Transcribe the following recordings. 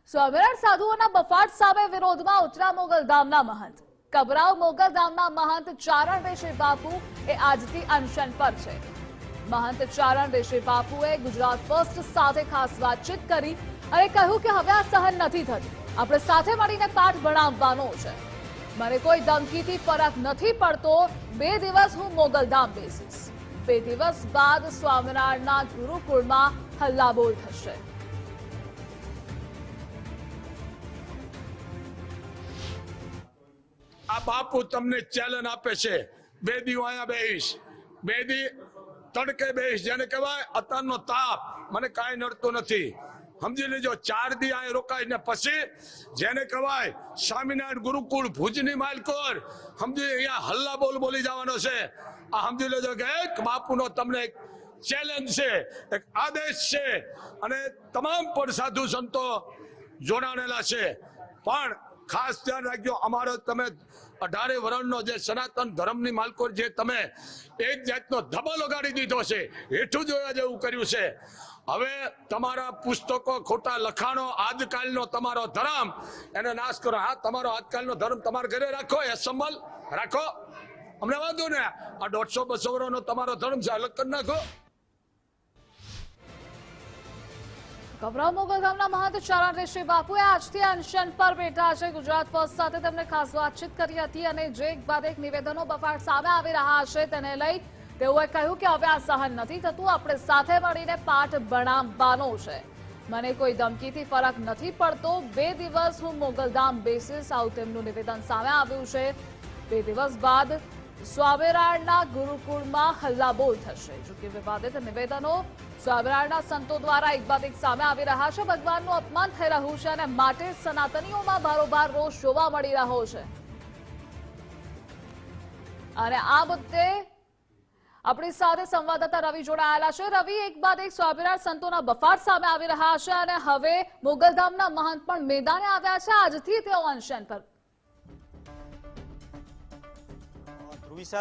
સ્વામિનારાયણ સાધુઓના બફાટ સામે વિરોધમાં ઉચરા મોગલધામના મહંત કબરાવ મોગલધામના મહંત ચારણ ઋષિ બાપુ એ આજથી અનશન પર છે। મહંત ચારણ ઋષિ બાપુએ ગુજરાત ફર્સ્ટ સાથે ખાસ વાતચીત કરી અને કહ્યું કે હવે આ સહન નથી થતું, આપણે સાથે મળીને પાઠ ભણાવવાનો છે। મને કોઈ ધમકીથી ફરક નથી પડતો, 2 દિવસ હું મોગલધામ બેસીશ। 2 દિવસ બાદ સ્વામિનારાયણના ગુરુકુળમાં હલ્લાબોલ થશે। આ બાપુ તમને ચેલેન્જ આપે છે, 2 દી અહીંયા બેહીશ, 2 દી તડકે બેહીશ, જેને કહેવાય અત્યારનો તાપ, મને કાંઈ નડતું નથી, સમજી લેજો। 4 દી અહીંયા રોકાઈને પછી જેને કહેવાય સ્વામિનારાયણ ગુરુકુળ ભુજની માલકોર સમજી અહીંયા હલ્લા બોલી જવાનો છે। આ સમજી લેજો કે એક બાપુનો તમને એક ચેલેન્જ છે, એક આદેશ છે, અને તમામ પણ સાધુ સંતો જોડાણેલા છે। પણ ખાસ ધ્યાન રાખજો, અમારો તમે 18 વર્ષનો જે સનાતન ધર્મની માલકોર જે તમે એક જાતનો ધબો લગાડી દીધો છે, હેઠું જોયા જેવું કર્યું છે। હવે તમારા પુસ્તકો ખોટા લખાણો, આજકાલનો તમારો ધર્મ એને નાશ કરો। હા, તમારો આજકાલનો ધર્મ તમારા ઘરે રાખો, એ સંભળ રાખો, અમને વાંધો ને। આ 150-200 વર્ષનો તમારો ધર્મ છે, અલગ કરી નાખો। કબરાવ મોગલધામના મહંત ચારણ ઋષિ બાપુએ આજથી અનશન પર બેઠા છે। ગુજરાત ફર્સ્ટ સાથે તેમણે ખાસ વાતચીત કરી હતી અને જે એક બાદ એક નિવેદનો બફાટ સામે આવી રહ્યા છે તેને લઈ તેઓએ કહ્યું કે હવે આ સહન નથી થતું, આપણે સાથે મળીને પાઠ ભણાવવાનો છે। મને કોઈ ધમકીથી ફરક નથી પડતો, 2 દિવસ હું મોગલધામ બેસીશ, આવું તેમનું નિવેદન સામે આવ્યું છે। 2 દિવસ બાદ સ્વામિનારાયણના ગુરુકુળમાં હલ્લાબોલ થશે। જોકે વિવાદિત નિવેદનો સ્વામિનારાયણના સંતો દ્વારા એક બાદ એક સામે આવી રહ્યા છે। ભગવાનનું અપમાન થઈ રહ્યું છે અને માટે સનાતનીઓમાં ભારોભાર રોષ જોવા મળી રહ્યો છે। અને આ મુદ્દે આપણી સાથે સંવાદદાતા રવિ જોડાયેલા છે। રવિ, એક બાદ એક સ્વામિનારાયણ સંતોના બફાટ સામે આવી રહ્યા છે અને હવે મોગલધામના મહંત પણ મેદાને આવ્યા છે, આજથી તેઓ અનશન પર।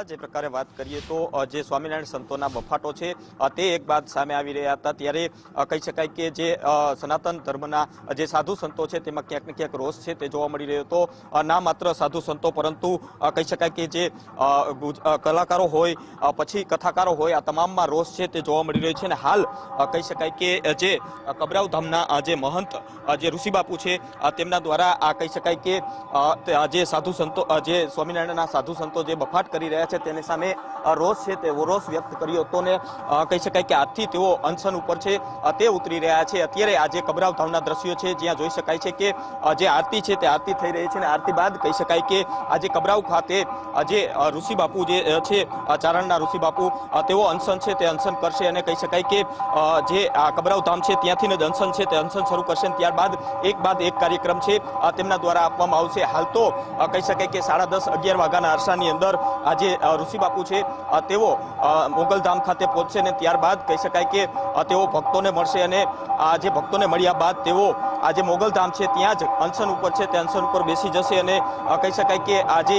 જે પ્રકારે વાત કરીએ તો જે સ્વામિનારાયણ સંતોના બફાટો છે તે એક બાદ સામે આવી રહ્યા હતા, ત્યારે કહી શકાય કે જે સનાતન ધર્મના જે સાધુ સંતો છે તેમાં ક્યાંક ને ક્યાંક રોષ છે તે જોવા મળી રહ્યો હતો। ના માત્ર સાધુ સંતો પરંતુ કહી શકાય કે જે કલાકારો હોય પછી કથાકારો હોય, આ તમામમાં રોષ છે તે જોવા મળી રહ્યો છે। અને હાલ કહી શકાય કે જે કબરાવ ધામના જે મહંત જે ઋષિ બાપુ છે તેમના દ્વારા આ કહી શકાય કે જે સાધુ સંતો જે સ્વામિનારાયણના સાધુ સંતો જે બફાટ કરી રહ્યા છે તેની સામે રોષ છે તે રોષ વ્યક્ત કર્યો હતો ને કહી શકાય કે આજથી તેઓ અનશન ઉપર છે તે ઉતરી રહ્યા છે। અત્યારે આજે કબરાવ ધામના દ્રશ્યો છે જ્યાં જોઈ શકાય છે કે જે આરતી છે તે આરતી થઈ રહી છે અને આરતી બાદ કહી શકાય કે આજે કબરાવ ખાતે જે ઋષિ બાપુ જે છે ચારણના ઋષિ બાપુ તેઓ અનશન છે તે અનશન કરશે અને કહી શકાય કે જે આ કબરાવ ધામ છે ત્યાંથી જ અનશન છે તે અનશન શરૂ કરશે। ત્યારબાદ એક બાદ એક કાર્યક્રમ છે તેમના દ્વારા આપવામાં આવશે। હાલ તો કહી શકાય કે 10:30-11 વાગ્યાના અરસાની અંદર આજે ઋષિ બાપુ છે તેઓ મોગલધામ ખાતે પહોંચશે અને ત્યારબાદ કહી શકાય કે તેઓ ભક્તોને મળશે અને આ જે ભક્તોને મળ્યા બાદ તેઓ આ જે મોગલધામ છે ત્યાં જ અનશન ઉપર છે તે અનશન ઉપર બેસી જશે। અને કહી શકાય કે આ જે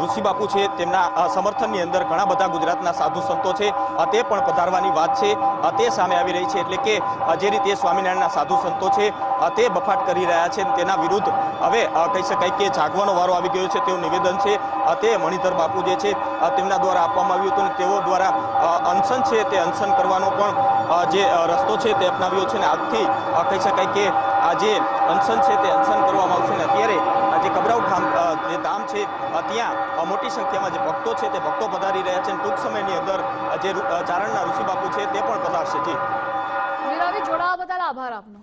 ઋષિ બાપુ છે તેમના સમર્થનની અંદર ઘણા બધા ગુજરાતના સાધુ સંતો છે તે પણ પધારવાની વાત છે તે સામે આવી રહી છે। એટલે કે જે રીતે સ્વામિનારાયણના સાધુ સંતો છે તે બફાટ કરી રહ્યા છે તેના વિરુદ્ધ હવે કહી શકાય કે જાગવાનો વારો આવી ગયો છે તેવું નિવેદન છે તે મણિધર બાપુ જે છે તેમના દ્વારા આપવામાં આવ્યું હતું અને તેઓ દ્વારા અનશન છે તે અનશન કરવાનો પણ જે રસ્તો છે તે અપનાવ્યો છે અને આજથી કહી શકાય કે આ જે અનશન છે તે અનશન કરવામાં આવશે। અને અત્યારે જે કબરાવ જે ધામ છે ત્યાં મોટી સંખ્યામાં જે ભક્તો છે તે ભક્તો પધારી રહ્યા છે અને ટૂંક સમયની અંદર જે ચારણના ઋષિ બાપુ છે તે પણ પધારશે। જી રવિ, જોડાવા બદલ આભાર આપનો।